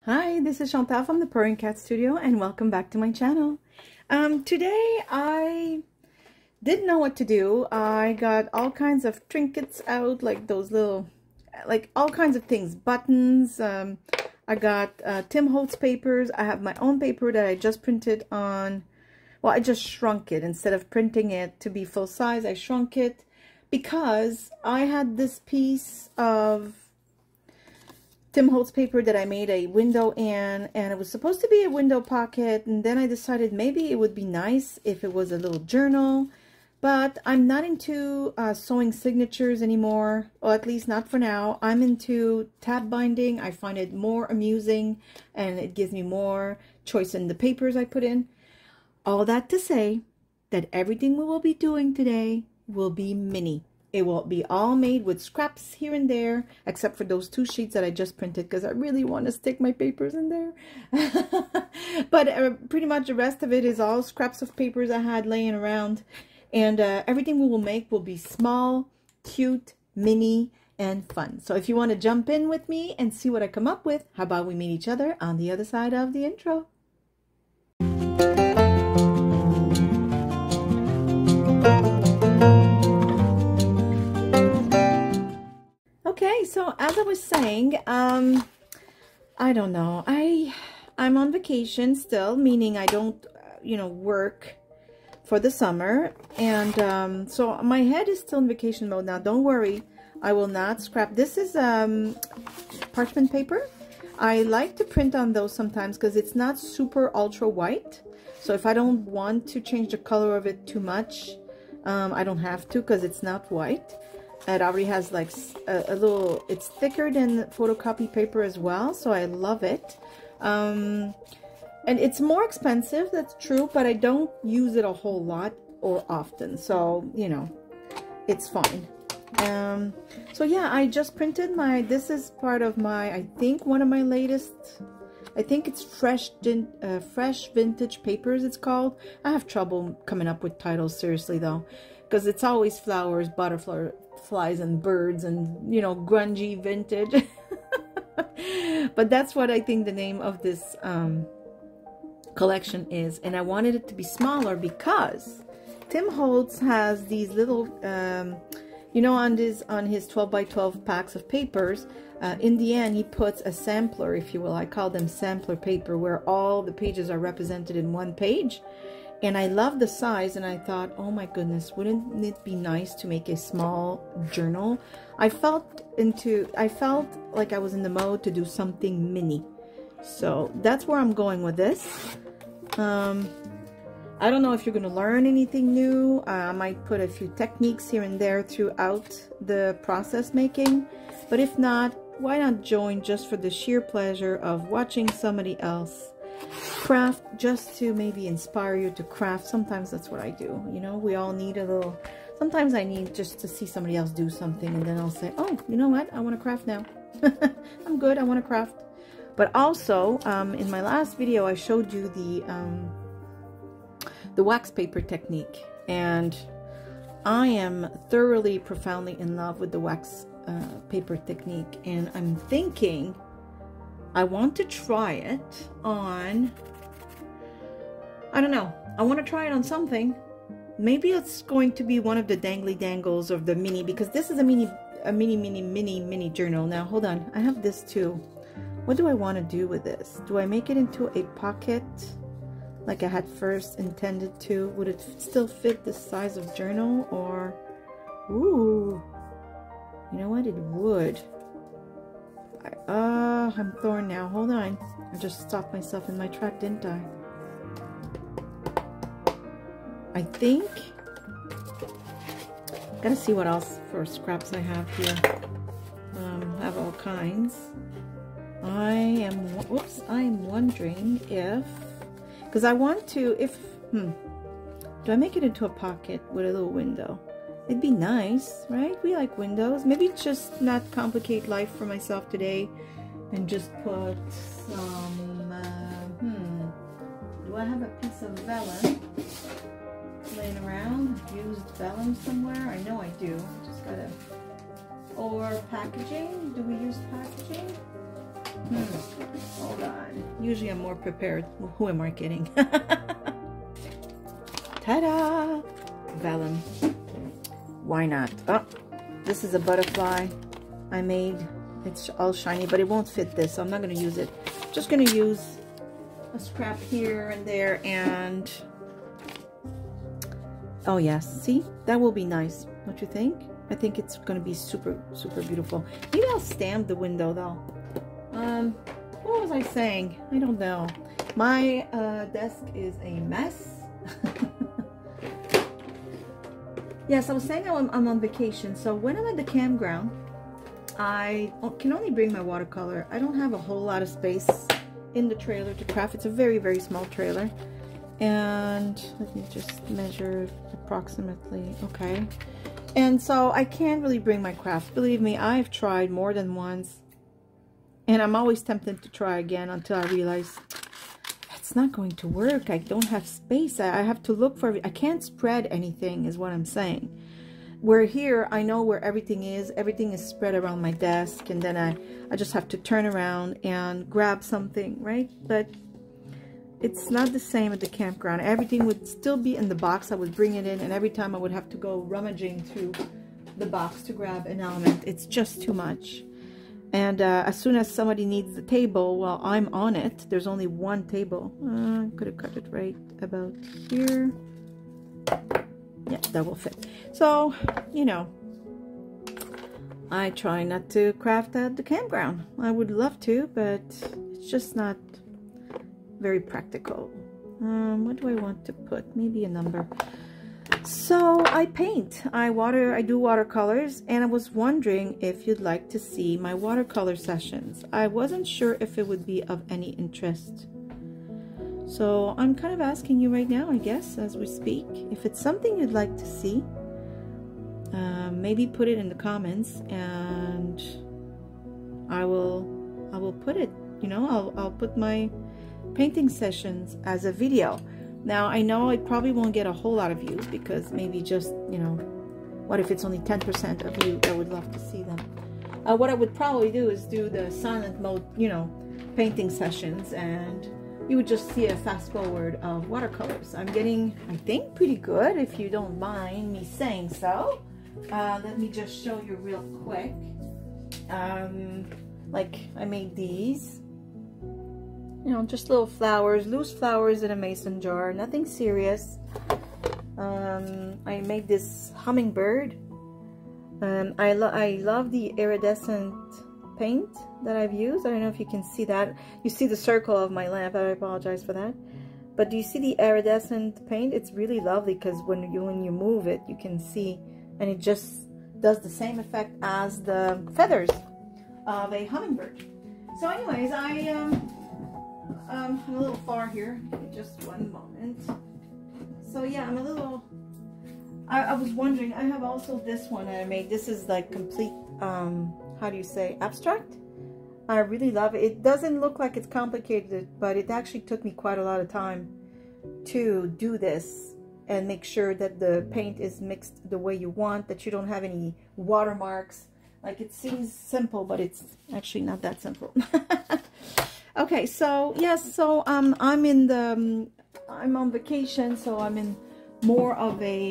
Hi, this is Chantal from ThePurringCatStudio and welcome back to my channel. Today I didn't know what to do. I got all kinds of trinkets out, like those little, like all kinds of things, buttons. I got Tim Holtz papers. I have my own paper that I just printed on, well, I just shrunk it. Instead of printing it to be full size, I shrunk it because I had this piece of Tim Holtz paper that I made a window in, and it was supposed to be a window pocket, and then I decided maybe it would be nice if it was a little journal, but I'm not into sewing signatures anymore, or at least not for now. I'm into tab binding. I find it more amusing, and it gives me more choice in the papers I put in. All that to say that everything we will be doing today will be mini. It will be all made with scraps here and there, except for those 2 sheets that I just printed because I really want to stick my papers in there. But pretty much the rest of it is all scraps of papers I had laying around. And everything we will make will be small, cute, mini, and fun. So if you want to jump in with me and see what I come up with, how about we meet each other on the other side of the intro? Okay, so as I was saying, I don't know, I'm on vacation still, meaning I don't, work for the summer, and so my head is still in vacation mode now. Don't worry, I will not scrap. This is parchment paper. I like to print on those sometimes because it's not super ultra white, so if I don't want to change the color of it too much, I don't have to because it's not white. It already has like a little, it's thicker than photocopy paper as well, so I love it. And it's more expensive, that's true, but I don't use it a whole lot or often, so it's fine. So yeah, I just printed this is part of my, I think one of my latest, I think it's fresh vintage papers it's called. I have trouble coming up with titles, seriously though, because it's always flowers, butterflies and birds and grungy vintage. But that's what I think the name of this collection is, and I wanted it to be smaller because Tim Holtz has these little on his 12 by 12 packs of papers, in the end he puts a sampler, if you will. I call them sampler paper, where all the pages are represented in one page. And I love the size, and I thought, oh my goodness, wouldn't it be nice to make a small journal? I felt like I was in the mode to do something mini. So that's where I'm going with this. I don't know if you're going to learn anything new. I might put a few techniques here and there throughout the process making. But if not, why not join just for the sheer pleasure of watching somebody else craft, just to maybe inspire you to craft. Sometimes that's what I do. We all need a little, sometimes I need just to see somebody else do something, and then I'll say, oh, you know what, I want to craft now. I'm good, I want to craft. But also, in my last video I showed you the wax paper technique, and I am thoroughly, profoundly in love with the wax paper technique, and I'm thinking I want to try it on, I don't know, I want to try it on something. Maybe it's going to be one of the dangly dangles of the mini, because this is a mini journal. Now hold on, I have this too. What do I want to do with this? Do I make it into a pocket like I had first intended to? Would it still fit this size of journal, or, ooh, you know what, it would. I'm torn now. Hold on. I just stopped myself in my track, didn't I? I think. Gotta see what else for scraps I have here. I have all kinds. I'm wondering if, because I want to, do I make it into a pocket with a little window? It'd be nice, right? We like windows. Maybe just not complicate life for myself today and just put some, do I have a piece of vellum laying around? Used vellum somewhere? I know I do. Just gotta, or packaging. Do we use packaging? Hold on. Usually I'm more prepared. Who am I kidding? Ta-da! Vellum. Why not? Oh, this is a butterfly I made. It's all shiny, but it won't fit this, so I'm not going to use it. Just going to use a scrap here and there, and oh yes, see, that will be nice, don't you think? I think it's going to be super beautiful. Maybe I'll stamp the window though. What was I saying? I don't know. My desk is a mess. Yes, I was saying I'm on vacation, so when I'm at the campground, I can only bring my watercolor. I don't have a whole lot of space in the trailer to craft. It's a very small trailer. And let me just measure approximately. Okay. And so I can't really bring my craft. Believe me, I've tried more than once. And I'm always tempted to try again until I realize it's not going to work. I don't have space. I have to look for it. I can't spread anything is what I'm saying. Where here, I know where everything is. Everything is spread around my desk. And then I just have to turn around and grab something, right? But it's not the same at the campground. Everything would still be in the box. I would bring it in, and every time I would have to go rummaging through the box to grab an element. It's just too much. And as soon as somebody needs the table, well, I'm on it. There's only one table. Could have cut it right about here. Yeah, that will fit. So, you know, I try not to craft at the campground. I would love to, but it's just not very practical. What do I want to put? Maybe a number. So I paint. I do watercolors, and I was wondering if you'd like to see my watercolor sessions. I wasn't sure if it would be of any interest. So I'm kind of asking you right now, I guess, as we speak, if it's something you'd like to see. Maybe put it in the comments, and I will put it, you know, I'll put my painting sessions as a video. Now I know it probably won't get a whole lot of views, because maybe just, you know, what if it's only 10% of you that would love to see them. What I would probably do is do the silent mode, you know, painting sessions, and you would just see a fast forward of watercolors. I'm getting, I think, pretty good, if you don't mind me saying so. Let me just show you real quick. Like, I made these, you know, just little flowers, loose flowers in a mason jar, nothing serious. I made this hummingbird. I love the iridescent paint that I've used. I don't know if you can see that. You see the circle of my lamp. I apologize for that. But do you see the iridescent paint? It's really lovely, because when you move it, you can see, and it just does the same effect as the feathers of a hummingbird. So anyways, I'm a little far here. Just one moment. So yeah, I'm a little, I was wondering, I have also this one I made. This is like complete, how do you say, abstract? I really love it. It doesn't look like it's complicated, but it actually took me quite a lot of time to do this and make sure that the paint is mixed the way you want, that you don't have any watermarks. Like, it seems simple, but it's actually not that simple. Okay, so yes, so I'm on vacation, so I'm in more of a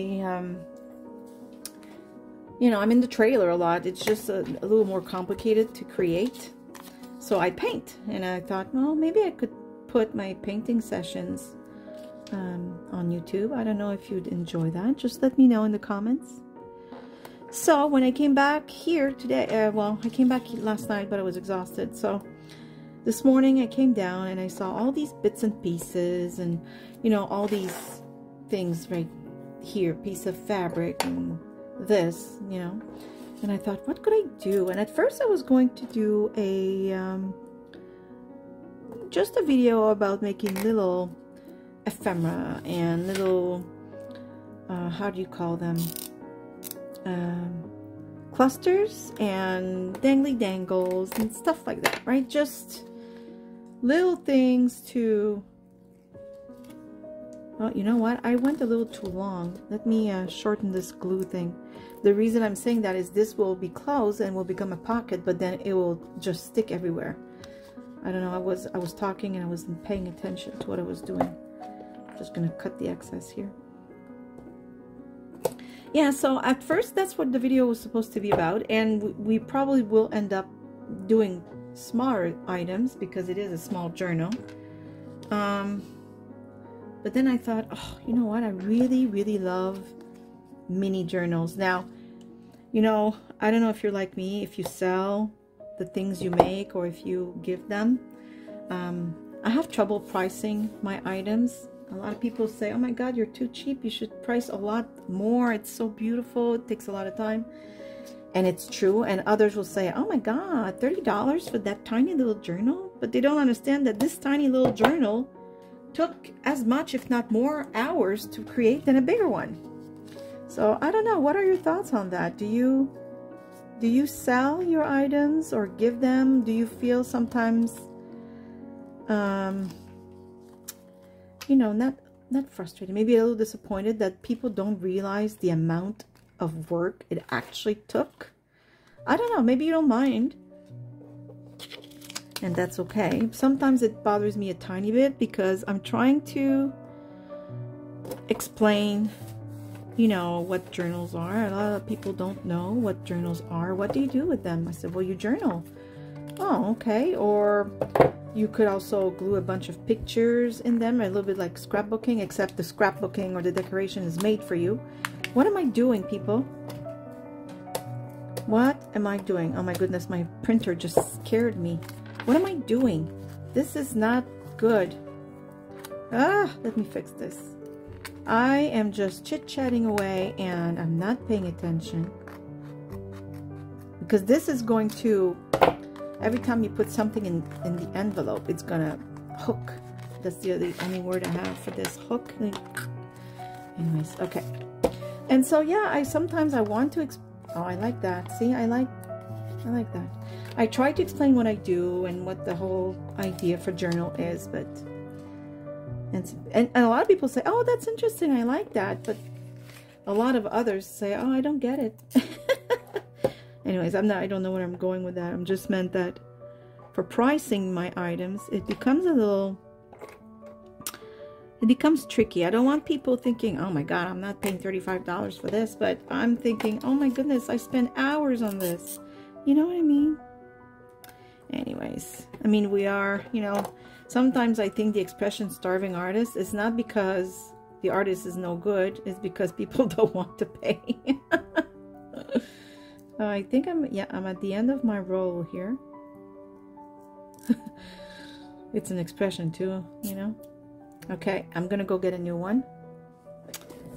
you know, I'm in the trailer a lot. It's just a little more complicated to create. So I paint, and I thought, well, maybe I could put my painting sessions on YouTube. I don't know if you'd enjoy that. Just let me know in the comments. So when I came back here today, well, I came back last night, but I was exhausted. So this morning I came down and I saw all these bits and pieces, and, you know, all these things right here, piece of fabric and this, you know. And I thought, what could I do? And at first I was going to do a just a video about making little ephemera and little how do you call them, clusters and dangly dangles and stuff like that, right? Just little things to, well, you know what, I went a little too long. Let me shorten this glue thing. The reason I'm saying that is this will be closed and will become a pocket, but then it will just stick everywhere. I don't know, I was talking and I wasn't paying attention to what I was doing. I'm just gonna cut the excess here. Yeah, so at first that's what the video was supposed to be about, and we probably will end up doing smaller items because it is a small journal. But then I thought, oh, you know what, I really love mini journals. Now, you know, I don't know if you're like me, if you sell the things you make or if you give them. I have trouble pricing my items. A lot of people say, oh my God, you're too cheap. You should price a lot more. It's so beautiful. It takes a lot of time. And it's true. And others will say, oh my God, $30 for that tiny little journal? But they don't understand that this tiny little journal took as much, if not more, hours to create than a bigger one. So I don't know. What are your thoughts on that? Do you sell your items or give them? Do you feel sometimes, you know, not frustrated, maybe a little disappointed that people don't realize the amount of work it actually took? I don't know, maybe you don't mind, and that's okay. Sometimes it bothers me a tiny bit because I'm trying to explain, you know, what journals are. A lot of people don't know what journals are. What do you do with them? I said, well, you journal. Oh, okay. Or you could also glue a bunch of pictures in them, a little bit like scrapbooking, except the scrapbooking or the decoration is made for you. What am I doing, people? What am I doing? Oh my goodness, my printer just scared me. What am I doing? This is not good. Ah, let me fix this. I am just chit-chatting away and I'm not paying attention. Because this is going to, every time you put something in the envelope, it's gonna hook. That's the only word I have for this, hook. Anyways, okay. And so yeah, sometimes I want to, oh, I like that. See, I like that. I try to explain what I do and what the whole idea for journal is, but and a lot of people say, oh, that's interesting, I like that, but a lot of others say, oh, I don't get it. Anyways, I don't know where I'm going with that. I'm just meant that for pricing my items, it becomes tricky. I don't want people thinking, oh my God, I'm not paying $35 for this, but I'm thinking, oh my goodness, I spent hours on this. You know what I mean? Anyways, I mean, we are, you know, sometimes I think the expression starving artist is not because the artist is no good, it's because people don't want to pay. I think I'm at the end of my roll here. It's an expression too, you know. Okay, I'm gonna go get a new one.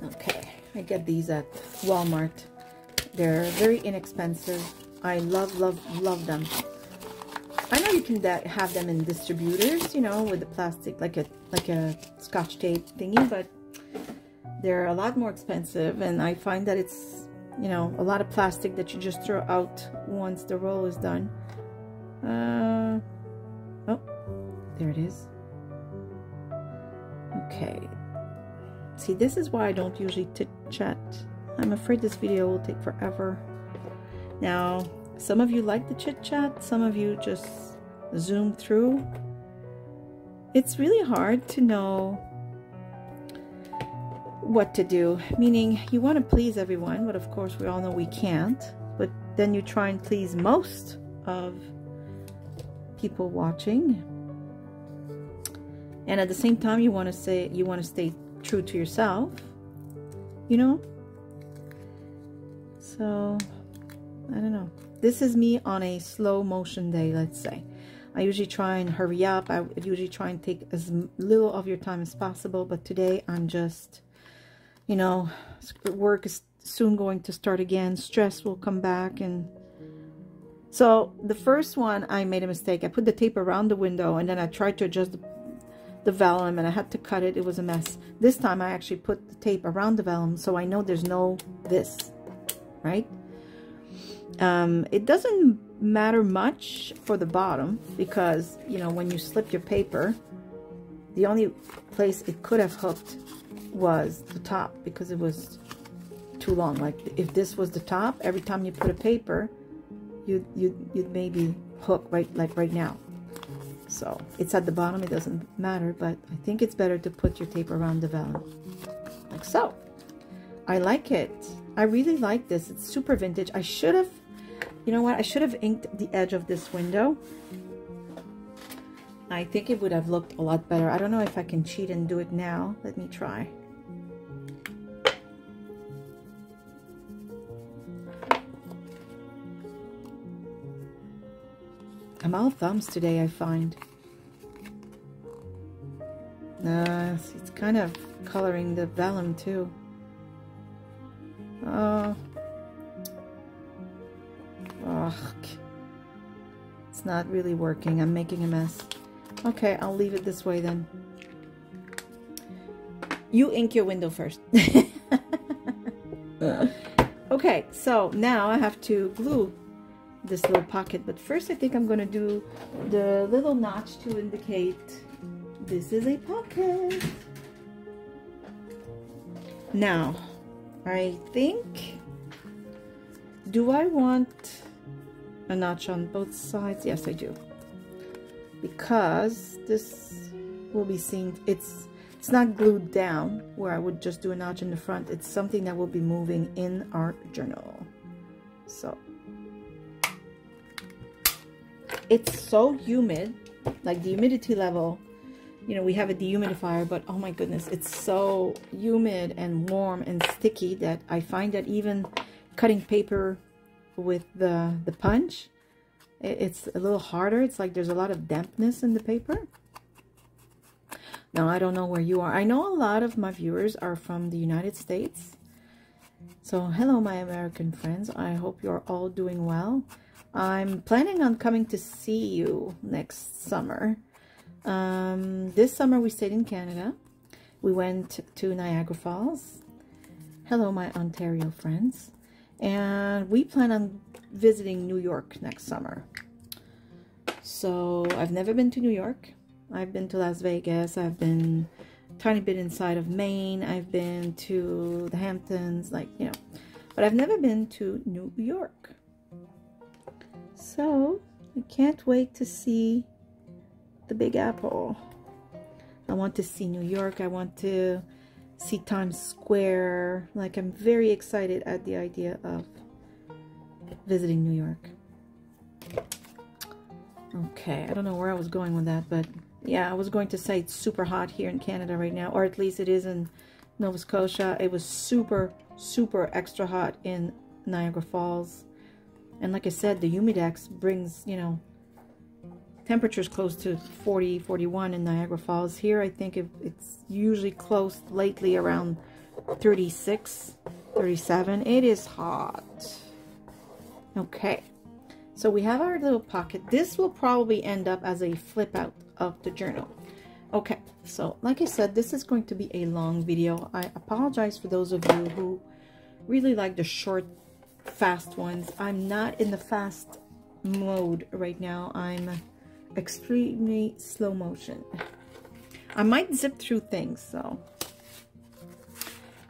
Okay, I get these at Walmart. They're very inexpensive. I love them. I know you can have them in distributors, you know, with the plastic, like a Scotch tape thingy, but they're a lot more expensive, and I find that it's, you know, a lot of plastic that you just throw out once the roll is done. Oh, there it is. Okay. See, this is why I don't usually chit-chat. I'm afraid this video will take forever. Now, some of you like the chit-chat, some of you just zoom through. It's really hard to know what to do, meaning you want to please everyone, but of course we all know we can't. But then you try and please most of people watching, and at the same time you want to stay true to yourself, you know. So I don't know. This is me on a slow motion day, let's say. I usually try and hurry up. I usually try and take as little of your time as possible, but today I'm just, you know, work is soon going to start again. Stress will come back. And so the first one, I made a mistake. I put the tape around the window and then I tried to adjust the vellum and I had to cut it. It was a mess. This time I actually put the tape around the vellum so I know there's no this, right? It doesn't matter much for the bottom because, you know, when you slip your paper, the only place it could have hooked was the top because it was too long. Like if this was the top, every time you put a paper, you'd maybe hook right now. So it's at the bottom, it doesn't matter, but I think it's better to put your tape around the vellum, like so. I like it. I really like this. It's super vintage. I should have, you know what? I should have inked the edge of this window. I think it would have looked a lot better. I don't know if I can cheat and do it now. Let me try. I'm all thumbs today, I find. It's kind of coloring the vellum too. Oh. Ugh. It's not really working. I'm making a mess. Okay, I'll leave it this way then. You ink your window first. Okay, so now I have to glue this little pocket, but first I think I'm going to do the little notch to indicate this is a pocket. Now, I think, do I want a notch on both sides? Yes, I do. Because this will be seen, it's not glued down where I would just do a notch in the front. It's something that will be moving in our journal. So it's so humid, like the humidity level, you know, we have a dehumidifier, but oh my goodness, it's so humid and warm and sticky that I find that even cutting paper with the punch, it's a little harder. It's like there's a lot of dampness in the paper. Now, I don't know where you are. I know a lot of my viewers are from the United States. So hello, my American friends. I hope you're all doing well. I'm planning on coming to see you next summer. This summer we stayed in Canada. We went to Niagara Falls. Hello, my Ontario friends. And we plan on visiting New York next summer. So I've never been to New York. I've been to Las Vegas. I've been a tiny bit inside of Maine. I've been to the Hamptons, like, you know, but I've never been to New York. So I can't wait to see the Big Apple. I want to see New York. I want to see Times Square. Like, I'm very excited at the idea of visiting New York. Okay, I don't know where I was going with that, but yeah, I was going to say it's super hot here in Canada right now, or at least it is in Nova Scotia. It was super, super extra hot in Niagara Falls. And like I said, the humidex brings, you know, temperatures close to 40, 41 in Niagara Falls. Here, I think it's usually close lately around 36, 37. It is hot. Okay. So we have our little pocket. This will probably end up as a flip out of the journal. Okay. So like I said, this is going to be a long video. I apologize for those of you who really like the short, fast ones. I'm not in the fast mode right now. I'm extremely slow motion. I might zip through things, so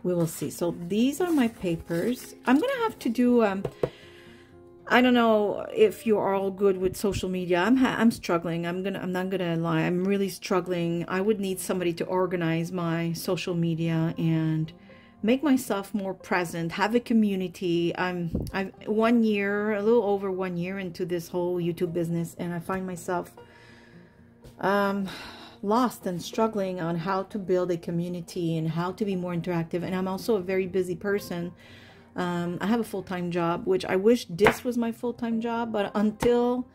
we will see. So these are my papers. I'm gonna have to do I don't know if you are all good with social media. I'm struggling. I'm not gonna lie. I'm really struggling. I would need somebody to organize my social media and make myself more present, have a community. I'm 1 year, a little over 1 year into this whole YouTube business, and I find myself lost and struggling on how to build a community and how to be more interactive. And I'm also a very busy person. I have a full-time job, which I wish this was my full-time job, but until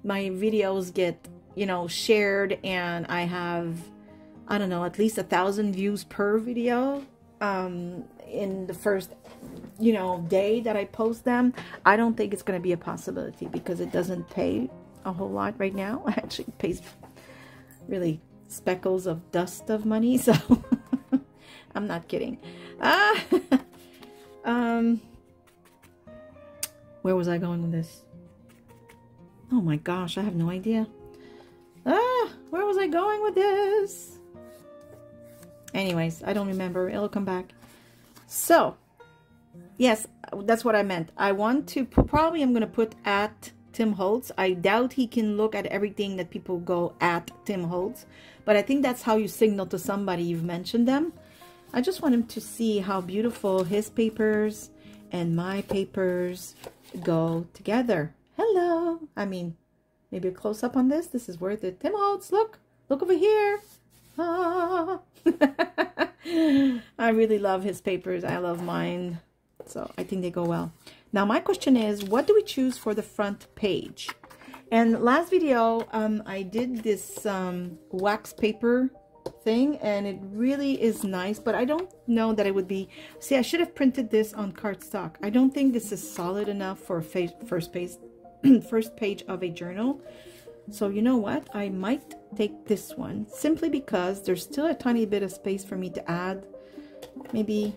my videos get, you know, shared and I have, I don't know, at least 1,000 views per video, in the first, you know, day that I post them, I don't think it's going to be a possibility because it doesn't pay a whole lot right now. Actually, it pays really speckles of dust of money, so I'm not kidding. Where was I going with this? Oh my gosh, I have no idea. Where was I going with this? Anyways, I don't remember. It'll come back. So, yes, that's what I meant. I want to, probably I'm going to put at Tim Holtz. I doubt he can look at everything that people go at Tim Holtz, but I think that's how you signal to somebody you've mentioned them. I just want him to see how beautiful his papers and my papers go together. Hello. I mean, maybe a close-up on this. This is where the Tim Holtz, look over here. Ah. I really love his papers. I love mine. So I think they go well. Now my question is, what do we choose for the front page? And last video, I did this wax paper thing, and it really is nice, but I don't know that it would be, see, I should have printed this on cardstock. I don't think this is solid enough for a first page of a journal. So you know what, I might take this one simply because there's still a tiny bit of space for me to add maybe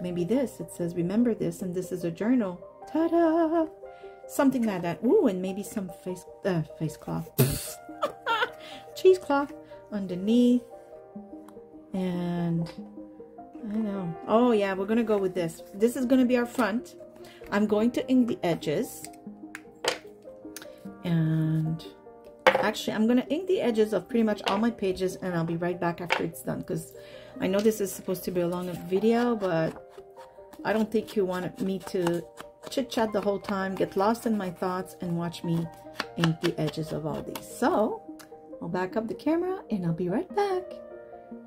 this. It says remember this, and this is a journal. Ta-da! Something like that. Ooh, and maybe some face cloth. Cheesecloth underneath. And I know. Oh yeah, we're gonna go with this. This is gonna be our front. I'm going to ink the edges. And actually, I'm gonna ink the edges of pretty much all my pages, and I'll be right back after it's done, because I know this is supposed to be a long video, but I don't think you want me to chit-chat the whole time, get lost in my thoughts, and watch me ink the edges of all these. So I'll back up the camera and I'll be right back.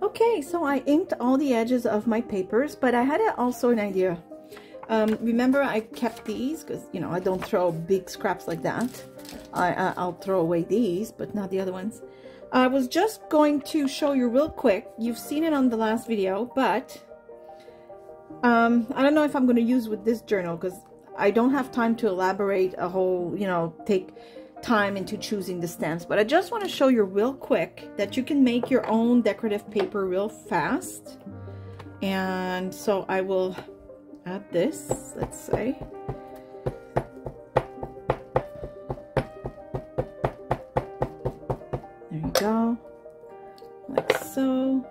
Okay, so I inked all the edges of my papers, but I had also an idea. Remember, I kept these because, you know, I don't throw big scraps like that. I'll throw away these, but not the other ones. I was just going to show you real quick. You've seen it on the last video, but I don't know if I'm going to use with this journal because I don't have time to elaborate a whole, you know, take time into choosing the stamps. But I just want to show you real quick that you can make your own decorative paper real fast. And so I will add this, let's say. There you go, like so.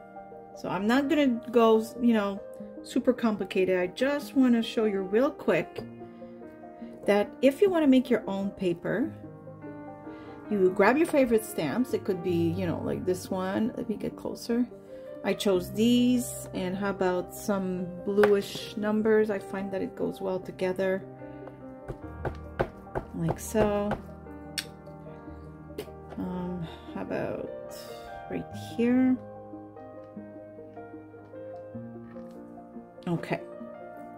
So I'm not gonna go, you know, super complicated. I just want to show you real quick that if you want to make your own paper, you grab your favorite stamps. It could be, you know, like this one. Let me get closer. I chose these, and how about some bluish numbers? I find that it goes well together, like so. How about right here? Okay,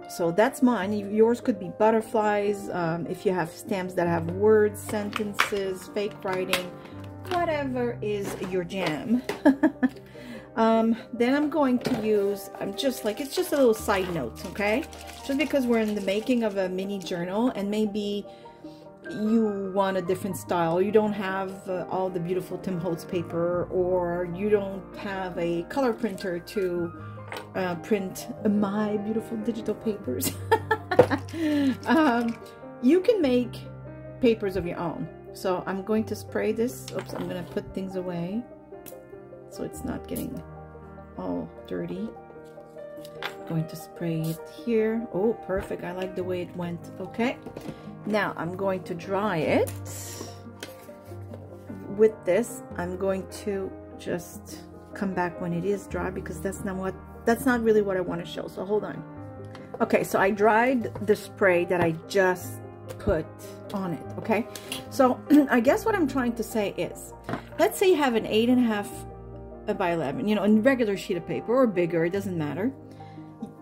so that's mine. Yours could be butterflies. If you have stamps that have words, sentences, fake writing, whatever is your jam. Then I'm going to use, it's just a little side note, okay? Just because we're in the making of a mini journal, and maybe you want a different style. You don't have all the beautiful Tim Holtz paper, or you don't have a color printer to print my beautiful digital papers. You can make papers of your own. So I'm going to spray this. Oops, I'm going to put things away so it's not getting all dirty. I'm going to spray it here. Oh, perfect. I like the way it went. Okay. Now I'm going to dry it. With this, I'm going to just come back when it is dry, because that's not really what I want to show. So hold on. Okay, so I dried the spray that I just put on it. Okay, so I guess what I'm trying to say is, let's say you have an 8.5 by 11, you know, a regular sheet of paper, or bigger, it doesn't matter.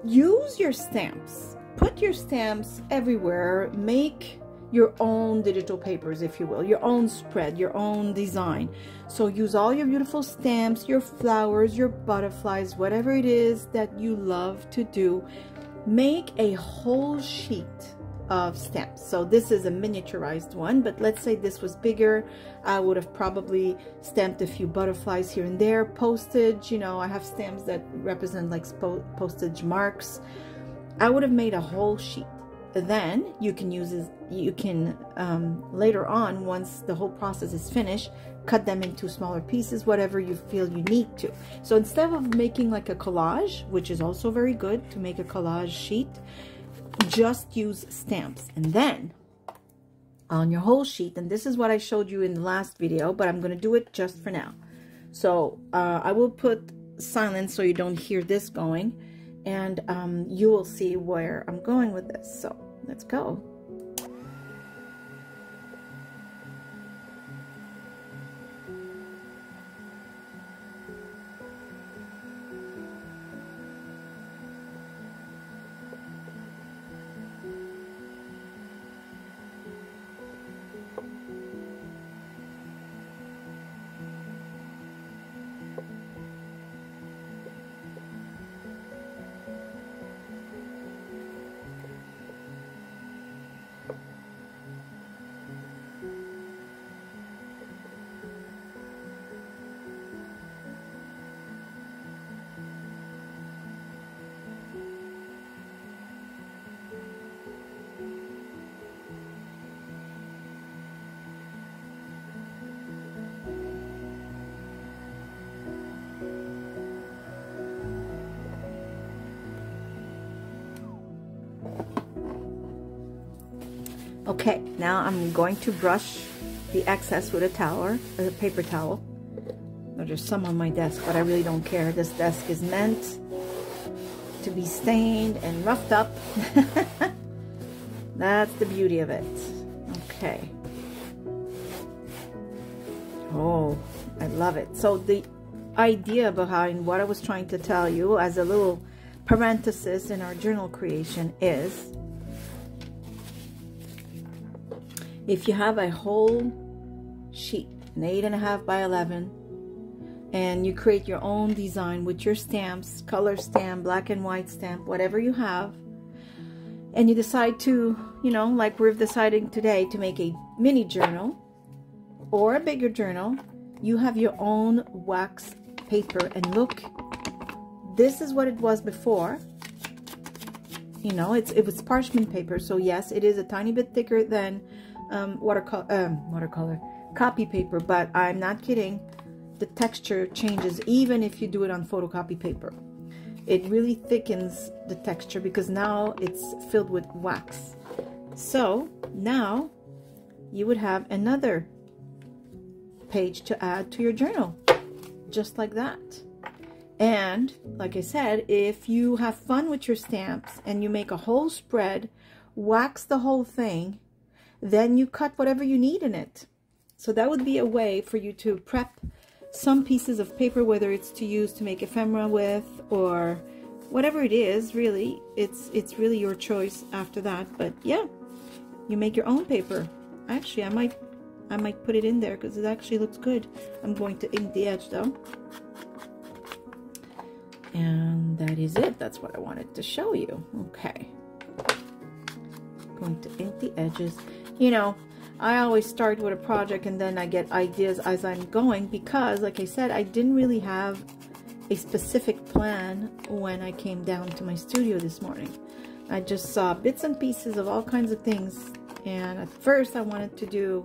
Use your stamps. Put your stamps everywhere. Make your own digital papers, if you will, your own spread, your own design. So use all your beautiful stamps, your flowers, your butterflies, whatever it is that you love to do. Make a whole sheet of stamps. So this is a miniaturized one, but let's say this was bigger. I would have probably stamped a few butterflies here and there. Postage, you know, I have stamps that represent like postage marks. I would have made a whole sheet. Then you can use this, you can later on, once the whole process is finished, cut them into smaller pieces, whatever you feel you need to. So instead of making like a collage, which is also very good to make a collage sheet, just use stamps. And then on your whole sheet. And this is what I showed you in the last video, but I'm going to do it just for now. So I will put silence so you don't hear this going, and you will see where I'm going with this. So let's go. Okay, now I'm going to brush the excess with a towel, a paper towel. There's just some on my desk, but I really don't care. This desk is meant to be stained and roughed up. That's the beauty of it. Okay. Oh, I love it. So the idea behind what I was trying to tell you as a little parenthesis in our journal creation is, if you have a whole sheet, an 8.5 by 11, and you create your own design with your stamps, color stamp, black and white stamp, whatever you have, and you decide to, you know, like we're deciding today to make a mini journal or a bigger journal, you have your own wax paper. And look, this is what it was before. You know, it was parchment paper, so yes, it is a tiny bit thicker than watercolor copy paper, but I'm not kidding. The texture changes even if you do it on photocopy paper. It really thickens the texture because now it's filled with wax. So now you would have another page to add to your journal, just like that. And like I said, if you have fun with your stamps and you make a whole spread, wax the whole thing, then you cut whatever you need in it. So that would be a way for you to prep some pieces of paper, whether it's to use to make ephemera with or whatever it is. Really, it's really your choice after that. But yeah, you make your own paper. Actually, I might put it in there because it actually looks good. I'm going to ink the edge though. And that is it. That's what I wanted to show you. Okay. Going to ink the edges. You know, I always start with a project and then I get ideas as I'm going, because like I said, I didn't really have a specific plan when I came down to my studio this morning. I just saw bits and pieces of all kinds of things, and at first I wanted to do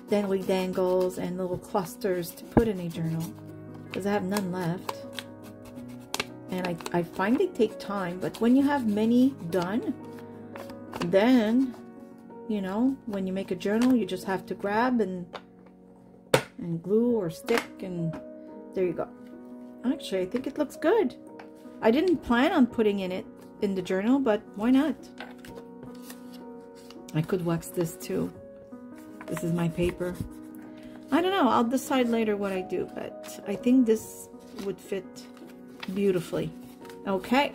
dangly dangles and little clusters to put in a journal because I have none left. And I find they take time, but when you have many done, then, you know, when you make a journal, you just have to grab and glue or stick, and there you go. Actually, I think it looks good. I didn't plan on putting it in the journal, but why not? I could wax this too. This is my paper. I don't know. I'll decide later what I do, but I think this would fit beautifully. Okay,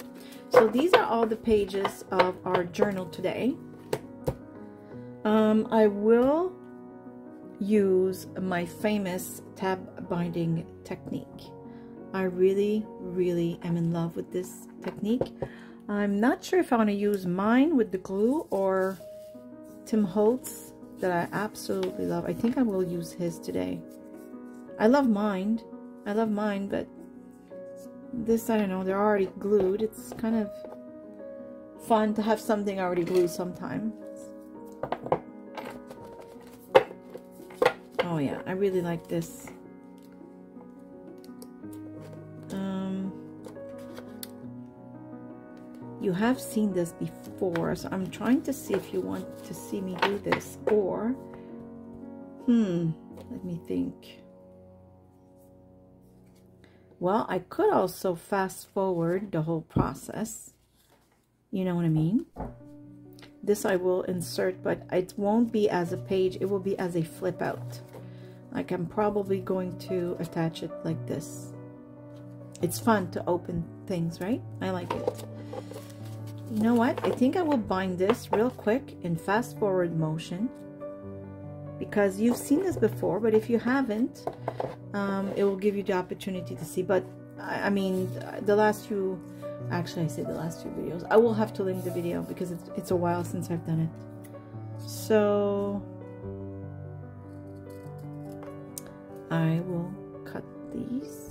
so these are all the pages of our journal today. I will use my famous tab binding technique. I really am in love with this technique. I'm not sure if I want to use mine with the glue or Tim Holtz that I absolutely love. I think I will use his today. I love mine, but this, I don't know, they're already glued. It's kind of fun to have something already glued sometimes. Oh yeah, I really like this. You have seen this before, so I'm trying to see if you want to see me do this, or let me think. Well, I could also fast forward the whole process. You know what I mean? This I will insert, but it won't be as a page, it will be as a flip out. Like, I'm probably going to attach it like this. It's fun to open things, right? I like it. You know what? I think I will bind this real quick in fast forward motion, because you've seen this before, but if you haven't, it will give you the opportunity to see. But I mean, the last few, actually I say the last few videos, I will have to link the video because it's a while since I've done it. So I will cut these.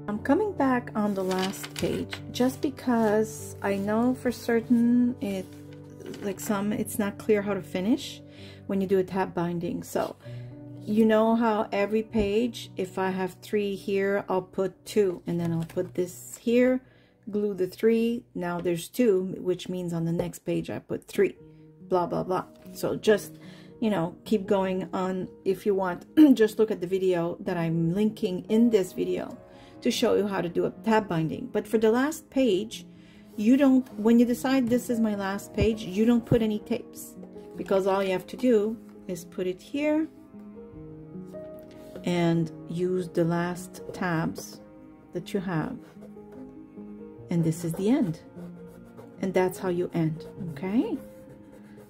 I'm coming back on the last page just because I know for certain it's not clear how to finish when you do a tab binding. So you know how every page, if I have 3 here, I'll put 2, and then I'll put this here, glue the 3, now there's 2, which means on the next page I put 3, blah blah blah. So just, you know, keep going on. If you want, just look at the video that I'm linking in this video to show you how to do a tab binding. But for the last page, you don't, when you decide this is my last page, you don't put any tapes, because all you have to do is put it here and use the last tabs that you have, and this is the end, and that's how you end. Okay,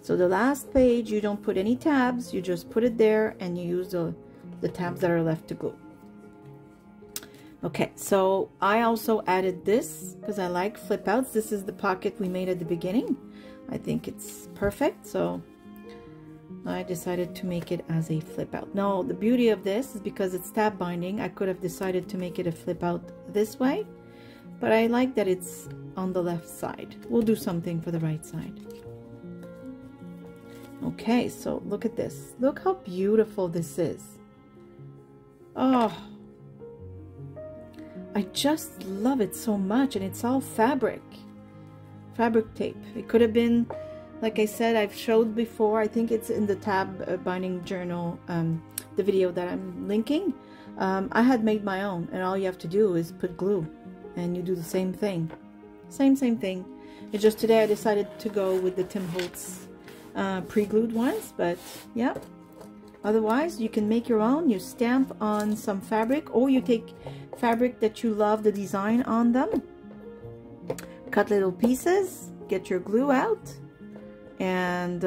so the last page, you don't put any tabs, you just put it there and you use the tabs that are left to glue. Okay, so I also added this because I like flip outs. This is the pocket we made at the beginning. I think it's perfect, so I decided to make it as a flip out. Now, the beauty of this is because it's tab binding, I could have decided to make it a flip out this way, but I like that it's on the left side. We'll do something for the right side. Okay, so look at this. Look how beautiful this is. Oh, I just love it so much, and it's all fabric tape. It could have been, like I said, I've showed before, I think it's in the tab binding journal, the video that I'm linking. I had made my own, and all you have to do is put glue, and you do the same thing. Same thing. It's just today I decided to go with the Tim Holtz pre-glued ones, but yeah. Otherwise, you can make your own. You stamp on some fabric, or you take fabric that you love the design on them, cut little pieces, get your glue out, and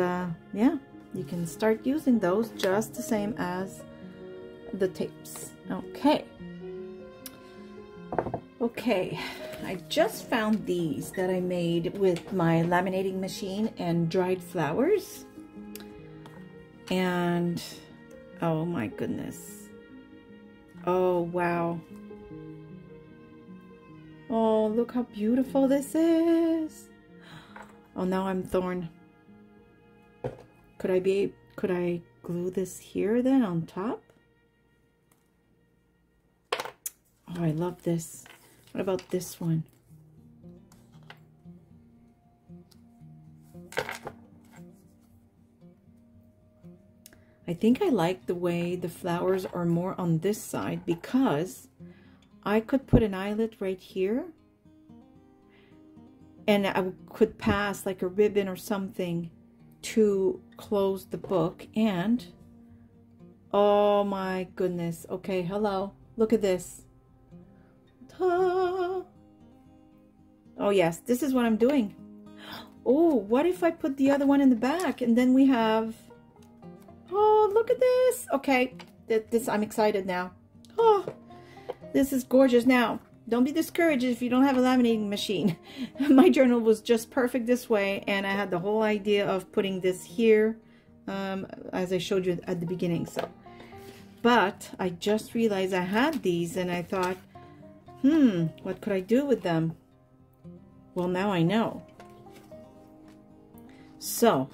yeah, you can start using those just the same as the tapes. Okay, I just found these that I made with my laminating machine and dried flowers. And oh my goodness. Oh wow. Oh, look how beautiful this is. Oh, now I'm torn. Could I glue this here then on top? Oh, I love this. What about this one? I think I like the way the flowers are more on this side, because I could put an eyelet right here, and I could pass like a ribbon or something to close the book. And oh my goodness. Okay, hello. Look at this. Ta! Oh yes, this is what I'm doing. Oh, what if I put the other one in the back, and then we have... Oh, look at this. Okay, this I'm excited now. Oh, this is gorgeous. Now, don't be discouraged if you don't have a laminating machine. My journal was just perfect this way, and I had the whole idea of putting this here, as I showed you at the beginning. So, but I just realized I had these, and I thought, what could I do with them? Well, now I know. So,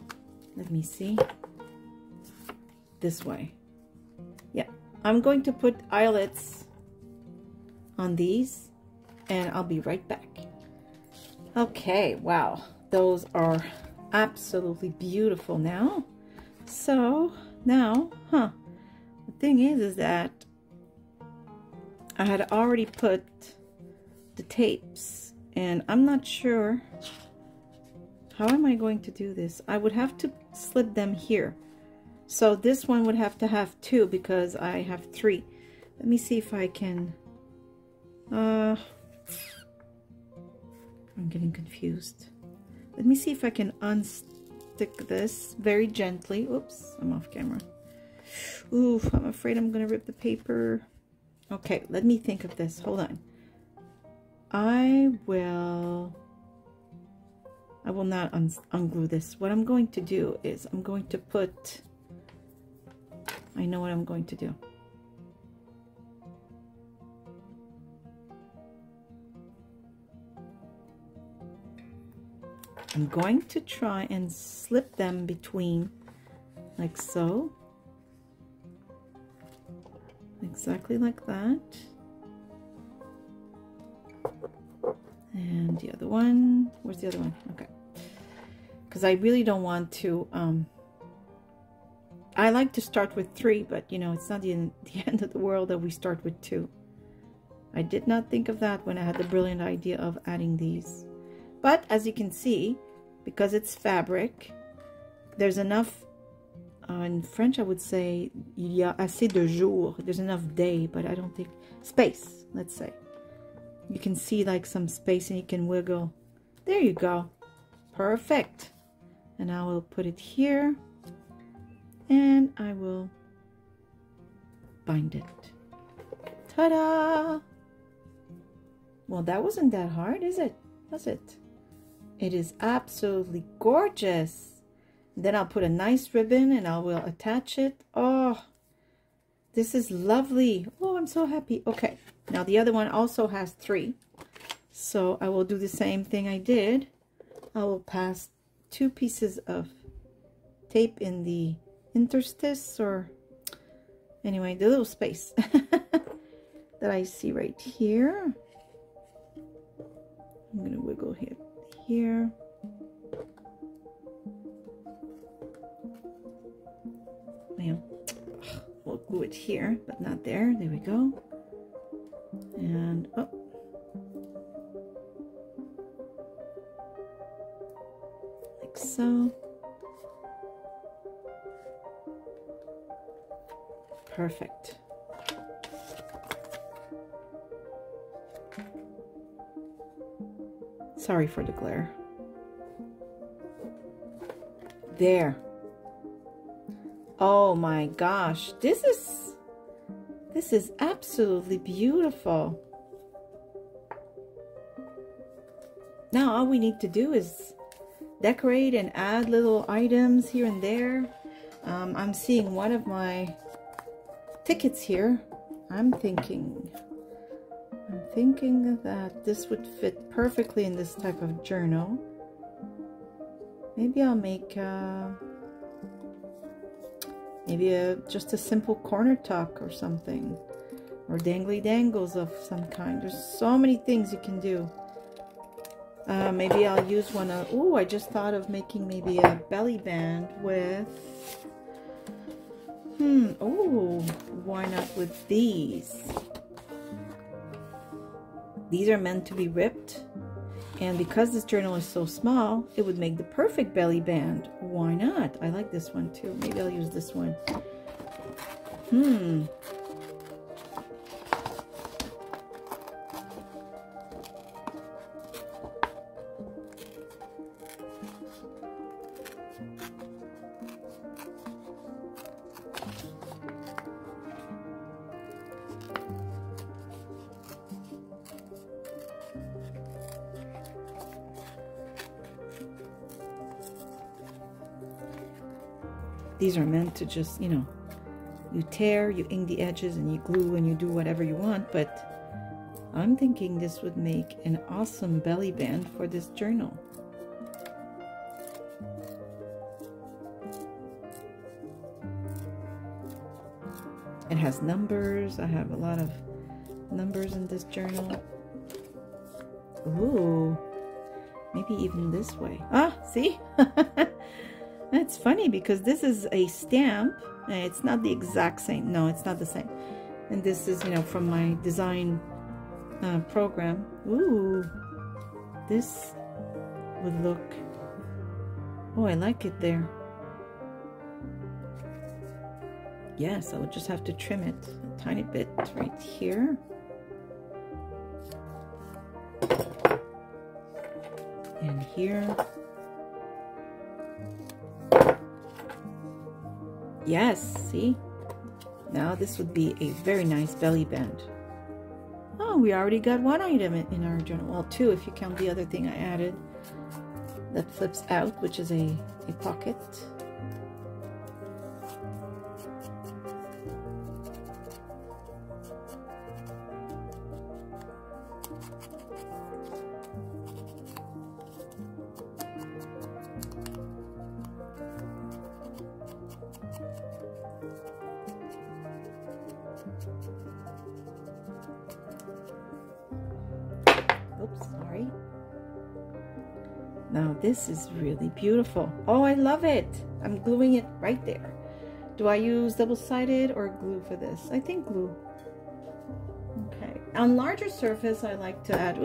let me see. This way. Yeah, I'm going to put eyelets on these, and I'll be right back. Okay, wow, those are absolutely beautiful now. So now, the thing is that I had already put the tapes, and I'm not sure how am I going to do this. I would have to slip them here. So this one would have to have 2 because I have 3. Let me see if I can... I'm getting confused. Let me see if I can unstick this very gently. Oops, I'm off camera. Oof, I'm afraid I'm going to rip the paper. Okay, let me think of this. Hold on. I will not unglue this. What I'm going to do is I'm going to put... I know what I'm going to do. I'm going to try and slip them between, like so. Exactly like that. And the other one, where's the other one? Okay. Because I really don't want to, I like to start with 3, but you know, it's not the end of the world that we start with 2. I did not think of that when I had the brilliant idea of adding these. But as you can see, because it's fabric, there's enough, in French I would say, il y a assez de jours. There's enough day, but I don't think, space, let's say. You can see like some space and you can wiggle. There you go. Perfect. And I will put it here. And I will bind it. Ta-da! Well, that wasn't that hard, is it? Was it? It is absolutely gorgeous. Then I'll put a nice ribbon and I will attach it. Oh, this is lovely. Oh, I'm so happy. Okay, now the other one also has 3. So I will do the same thing I did. I will pass 2 pieces of tape in the interstice, or anyway, the little space that I see right here. I'm gonna wiggle it here. Well, we'll glue it here, but not there. There we go. And oh, like so. perfect. Sorry for the glare. There. Oh my gosh, this is absolutely beautiful. Now all we need to do is decorate and add little items here and there. I'm seeing one of my tickets here. I'm thinking that this would fit perfectly in this type of journal. Maybe I'll make just a simple corner tuck or something, or dangly dangles of some kind. There's so many things you can do. Maybe I'll use one of, oh, I just thought of making maybe a belly band with, oh, why not with these? These are meant to be ripped, and because this journal is so small, it would make the perfect belly band. Why not? I like this one too. Maybe I'll use this one. These are meant to just, you know, you tear, you ink the edges, and you glue, and you do whatever you want, but I'm thinking this would make an awesome belly band for this journal. It has numbers. I have a lot of numbers in this journal. Ooh, maybe even this way. Ah, see? That's funny because this is a stamp. It's not the exact same. No, it's not the same. And this is, you know, from my design program. Ooh, this would look... Oh, I like it there. Yes, I would just have to trim it a tiny bit right here. And here. Yes, see? Now this would be a very nice belly band. Oh, we already got one item in our journal. Well, two if you count the other thing I added that flips out, which is a pocket. Oops, sorry. Now this is really beautiful. Oh, I love it. I'm gluing it right there. Do I use double-sided or glue for this? I think glue. Okay. On larger surface, I like to add,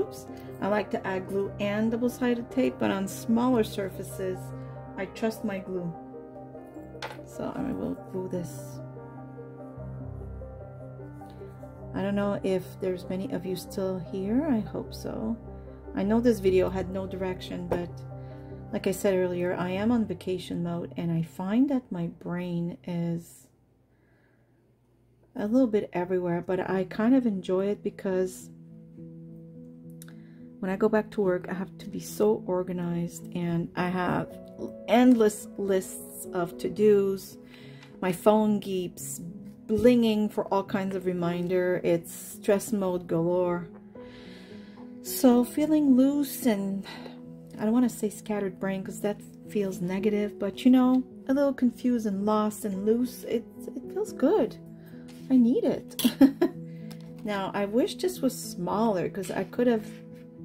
I like to add glue and double-sided tape, but on smaller surfaces, I trust my glue. So I will glue this. I don't know if there's many of you still here. I hope so. I know this video had no direction, but like I said earlier, I am on vacation mode, and I find that my brain is a little bit everywhere, but I kind of enjoy it because when I go back to work, I have to be so organized, and I have endless lists of to-dos. My phone keeps blinging for all kinds of reminder. It's stress mode galore. So feeling loose, and I don't want to say scattered brain because that feels negative, but you know, a little confused and lost and loose, it feels good. I need it. Now I wish this was smaller because I could have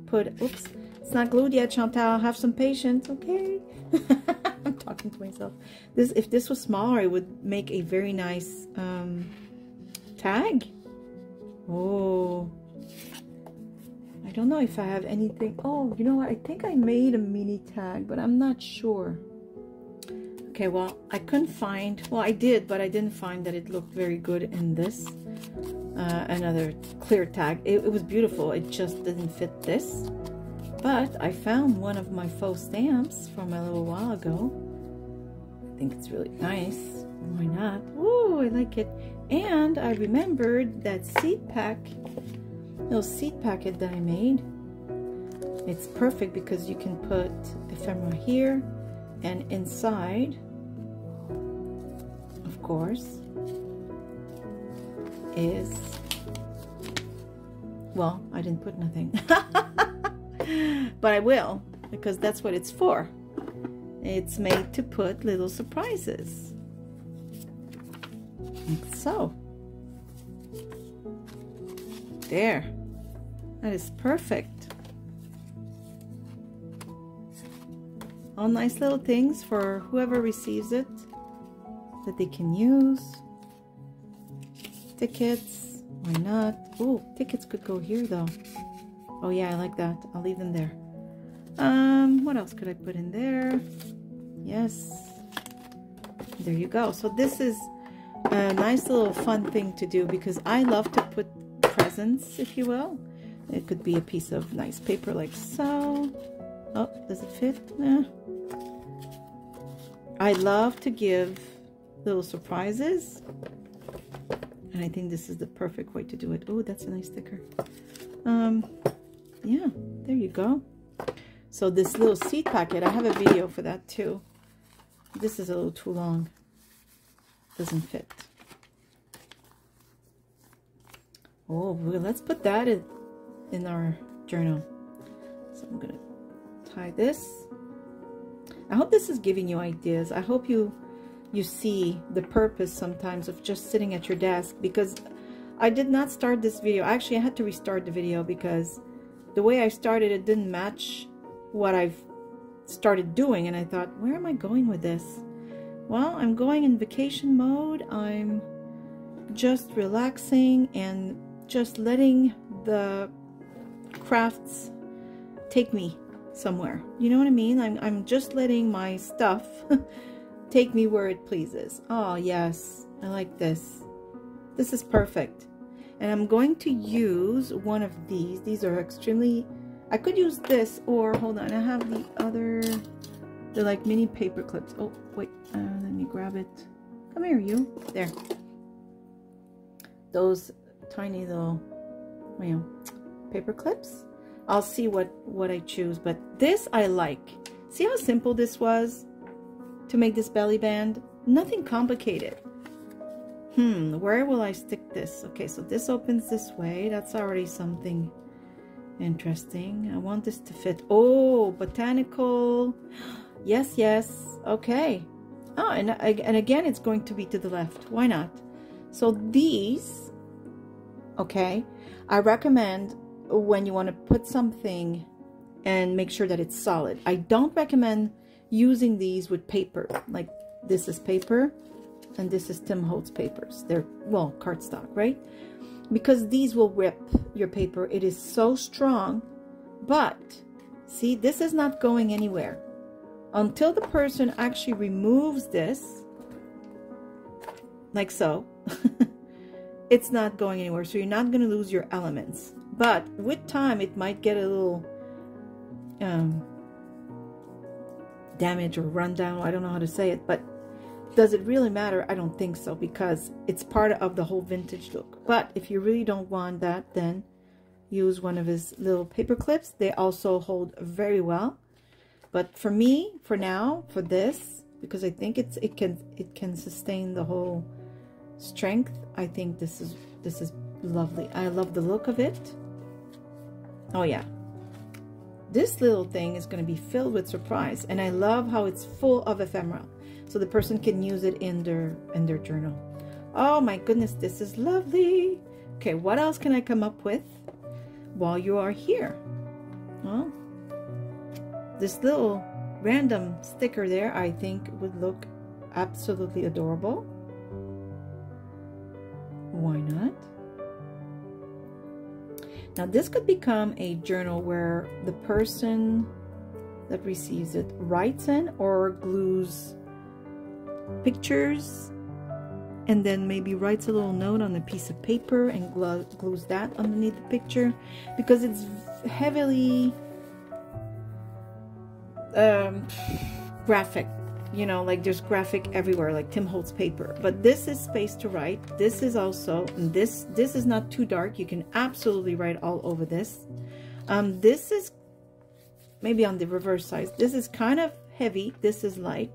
put, it's not glued yet, Chantal, have some patience, okay? I'm talking to myself. If this was smaller, it would make a very nice tag. Oh, I don't know if I have anything. Oh, you know what? I think I made a mini tag, but I'm not sure. Okay, well, I couldn't find, well, I did, but I didn't find that it looked very good in this. Another clear tag. It was beautiful. It just didn't fit this. But I found one of my faux stamps from a little while ago. I think it's really nice. Why not? Ooh, I like it. And I remembered that little seed packet that I made. It's perfect because you can put ephemera here, and inside, of course, is, well, I didn't put nothing. But I will, because that's what it's for. It's made to put little surprises. Like so. There. That is perfect. All nice little things for whoever receives it that they can use. Tickets, why not? Oh, tickets could go here though. Oh yeah, I like that. I'll leave them there. What else could I put in there? Yes. There you go. So this is a nice little fun thing to do because I love to put presents, if you will. It could be a piece of nice paper like so. Oh, does it fit? Eh. I love to give little surprises. And I think this is the perfect way to do it. Oh, that's a nice sticker. Yeah, there you go. So this little seed packet, I have a video for that too. This is a little too long. Doesn't fit. Oh, well, let's put that in our journal. So I'm gonna tie this. I hope this is giving you ideas. I hope you see the purpose sometimes of just sitting at your desk, because I did not start this video. Actually, I had to restart the video because the way I started, it didn't match what I've started doing, and I thought, where am I going with this? Well, I'm going in vacation mode. I'm just relaxing and just letting the crafts take me somewhere. You know what I mean? I'm just letting my stuff take me where it pleases. Oh yes, I like this. This is perfect. And I'm going to use one of these. These are extremely, I could use this, or hold on, I have the other, they're like mini paper clips. Oh wait, let me grab it. Come here, you. There. Those tiny little, you know, paper clips. I'll see what I choose, but this I like. See how simple this was to make this belly band? Nothing complicated. Where will I stick this? Okay, so this opens this way. That's already something interesting. I want this to fit. Oh, botanical. Yes, yes. Okay. Oh, and again, it's going to be to the left. Why not? So these, okay, I recommend when you want to put something and make sure that it's solid. I don't recommend using these with paper. Like this is paper and this is Tim Holtz papers. They're, well, cardstock, right? Because these will rip your paper. It is so strong, but see, this is not going anywhere until the person actually removes this, like so. It's not going anywhere, so you're not going to lose your elements. But with time, it might get a little damage or rundown. I don't know how to say it, but does it really matter? I don't think so, because it's part of the whole vintage look. But if you really don't want that, then use one of his little paper clips. They also hold very well. But for me, for now, for this, because I think it can sustain the whole strength, I think this is lovely. I love the look of it. Oh yeah, this little thing is going to be filled with surprise, and I love how it's full of ephemera, so the person can use it in their journal. Oh my goodness, this is lovely. Okay, what else can I come up with while you are here? Well, this little random sticker there, I think would look absolutely adorable. Why not? Now this could become a journal where the person that receives it writes in or glues pictures, and then maybe writes a little note on a piece of paper and glues that underneath the picture, because it's heavily graphic, you know, like there's graphic everywhere, like Tim Holtz paper. But this is space to write. This is also, this is not too dark. You can absolutely write all over this. This is maybe on the reverse side. This is kind of heavy. This is light.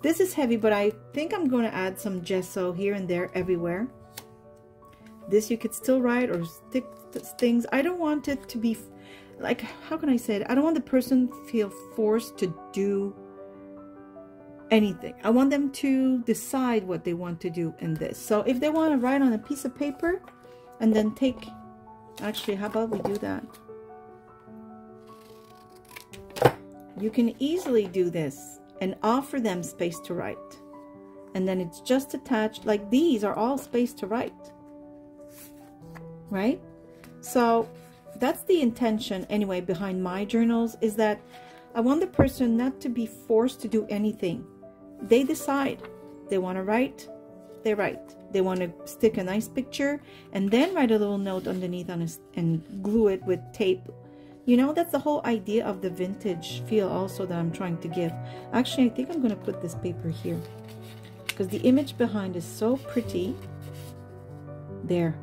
This is heavy, but I think I'm going to add some gesso here and there everywhere. This you could still write or stick things. I don't want it to be like, how can I say it? I don't want the person to feel forced to do anything. I want them to decide what they want to do in this. So if they want to write on a piece of paper and then take, actually, how about we do that? You can easily do this and offer them space to write. And then it's just attached, like these are all space to write. Right? So that's the intention anyway behind my journals, is that I want the person not to be forced to do anything. They decide. They want to write, they write. They want to stick a nice picture and then write a little note underneath on and glue it with tape. You know, that's the whole idea of the vintage feel also that I'm trying to give. Actually, I think I'm going to put this paper here because the image behind is so pretty. There.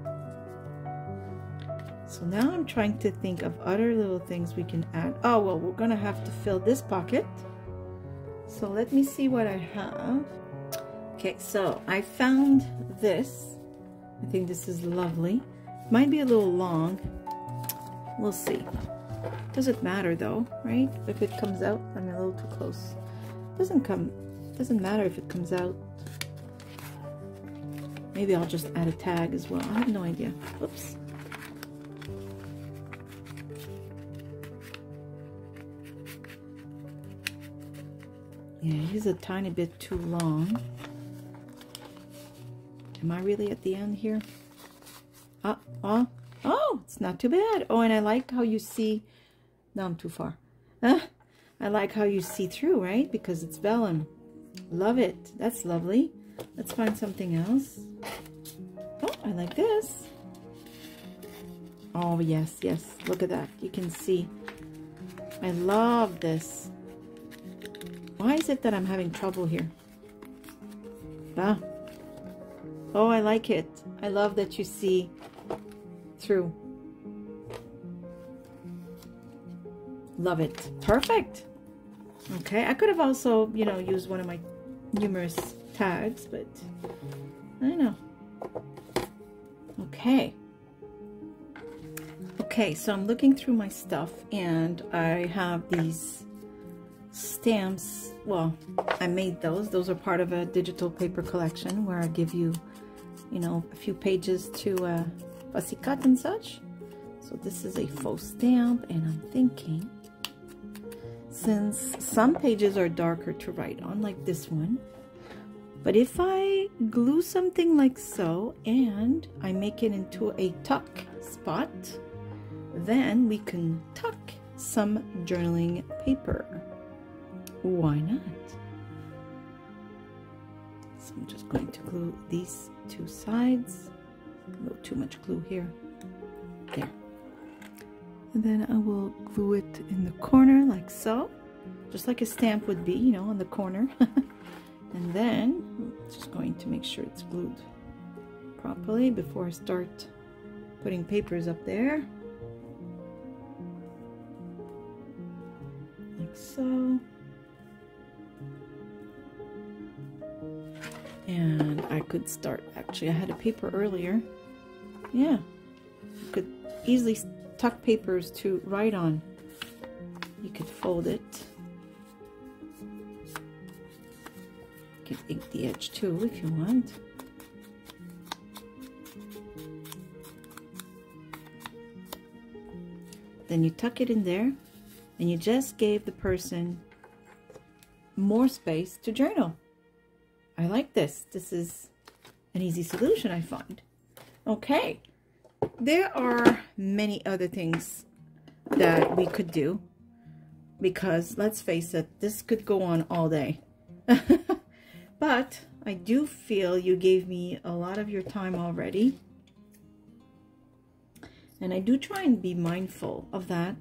So now I'm trying to think of other little things we can add. Oh, well, we're going to have to fill this pocket. So let me see what I have. Okay, so I found this. I think this is lovely. Might be a little long. We'll see. Doesn't matter though, right? If it comes out, I'm a little too close. Doesn't matter if it comes out. Maybe I'll just add a tag as well. I have no idea. Oops. Yeah, he's a tiny bit too long. Am I really at the end here? Oh, it's not too bad. Oh, and I like how you see. No, I'm too far. I like how you see through, right? Because it's vellum. Love it. That's lovely. Let's find something else. Oh, I like this. Oh, yes, yes. Look at that. You can see. I love this. Why is it that I'm having trouble here? Ah. Oh, I like it. I love that you see through. Love it. Perfect. Okay, I could have also, you know, used one of my numerous tags, but I don't know. Okay. Okay, so I'm looking through my stuff and I have these stamps. Well, I made those. Those are part of a digital paper collection where I give you, you know, a few pages to fussy cut and such. So this is a faux stamp, and I'm thinking, since some pages are darker to write on, like this one, but if I glue something like so and I make it into a tuck spot, then we can tuck some journaling paper. Why not? So I'm just going to glue these two sides. A little too much glue here. There. And then I will glue it in the corner like so. Just like a stamp would be, you know, on the corner. And then I'm just going to make sure it's glued properly before I start putting papers up there. Like so. And I could start, actually I had a paper earlier. Yeah, you could easily tuck papers to write on. You could fold it. You could ink the edge too if you want. Then you tuck it in there and you just gave the person more space to journal. I like this. This is an easy solution, I find. Okay, there are many other things that we could do because let's face it, this could go on all day. But I do feel you gave me a lot of your time already. And I do try and be mindful of that.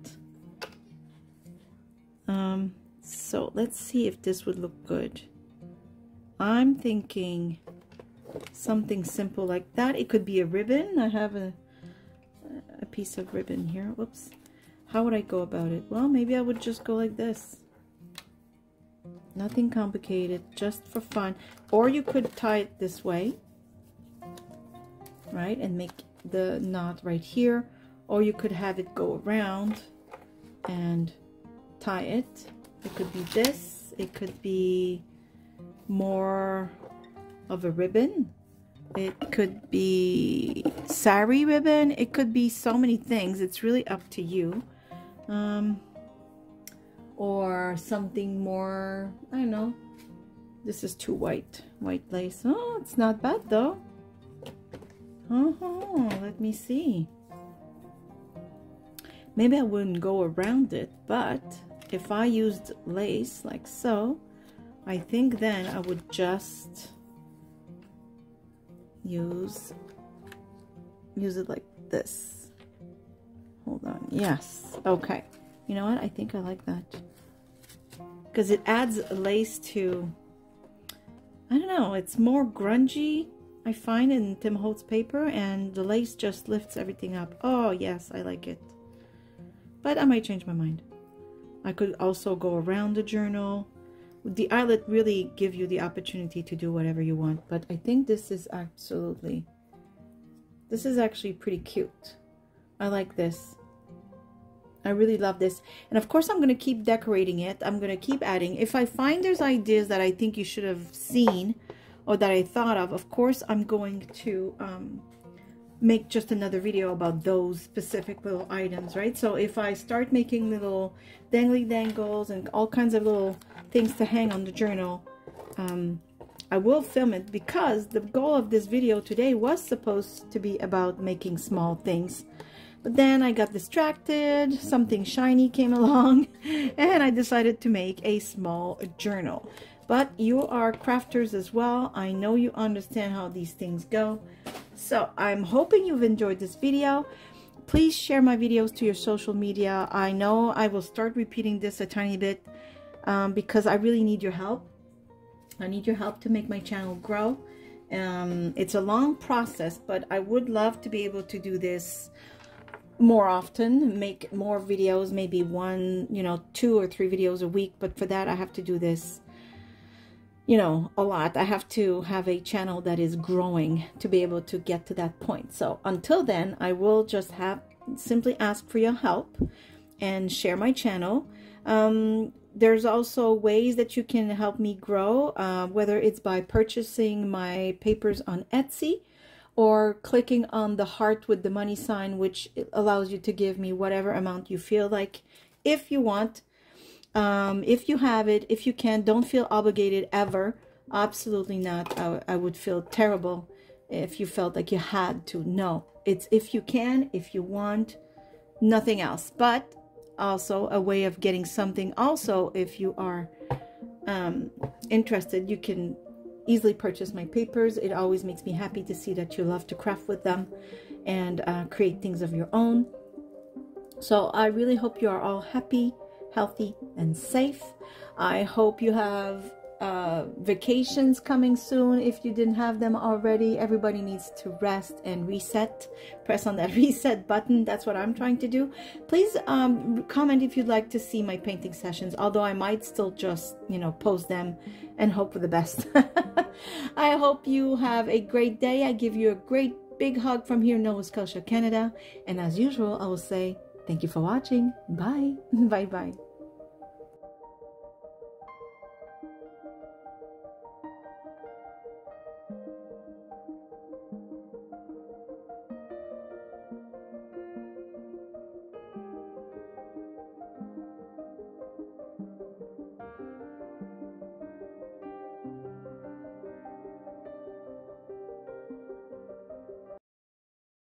So let's see if this would look good. I'm thinking something simple like that. It could be a ribbon. I have a piece of ribbon here. Whoops. How would I go about it? Well, maybe I would just go like this. Nothing complicated, just for fun. Or you could tie it this way, right? And make the knot right here. Or you could have it go around and tie it. It could be this. It could be more of a ribbon. It could be sari ribbon. It could be so many things. It's really up to you. Or something more, I don't know. This is too white lace. Oh, it's not bad though. Let me see. Maybe I wouldn't go around it, but if I used lace like so, I think then I would just use it like this. Hold on. Yes. Okay. You know what? I think I like that. Because it adds lace to, I don't know, it's more grungy, I find, in Tim Holtz paper, and the lace just lifts everything up. Oh, yes, I like it. But I might change my mind. I could also go around the journal. The eyelet really give you the opportunity to do whatever you want, but I think this is actually pretty cute. I like this. I really love this. And of course, I'm going to keep decorating it. I'm going to keep adding. If I find there's ideas that I think you should have seen or that I thought of course, I'm going to make just another video about those specific little items, right? So if I start making little dangly dangles and all kinds of little things to hang on the journal, I will film it, because the goal of this video today was supposed to be about making small things. But then I got distracted, something shiny came along, and I decided to make a small journal. But you are crafters as well. I know you understand how these things go. So I'm hoping you've enjoyed this video. Please share my videos to your social media. I know I will start repeating this a tiny bit because I really need your help. I need your help to make my channel grow. It's a long process, but I would love to be able to do this more often, make more videos, maybe 1, 2 or 3 videos a week. But for that, I have to do this, a lot. I have to have a channel that is growing to be able to get to that point. So until then, I will just simply ask for your help and share my channel. There's also ways that you can help me grow, whether it's by purchasing my papers on Etsy, or clicking on the heart with the money sign, which allows you to give me whatever amount you feel like, if you want. If you have it, if you can, don't feel obligated ever. Absolutely not. I would feel terrible if you felt like you had to. No, it's if you can, if you want, nothing else. But also a way of getting something. Also, if you are interested, you can easily purchase my papers. It always makes me happy to see that you love to craft with them and create things of your own. So I really hope you are all happy, healthy, and safe. I hope you have vacations coming soon. If you didn't have them already, everybody needs to rest and reset. Press on that reset button. That's what I'm trying to do. Please comment if you'd like to see my painting sessions, although I might still just post them and hope for the best. I hope you have a great day. I give you a great big hug from here in Nova Scotia, Canada, and as usual, I will say thank you for watching. Bye. Bye bye.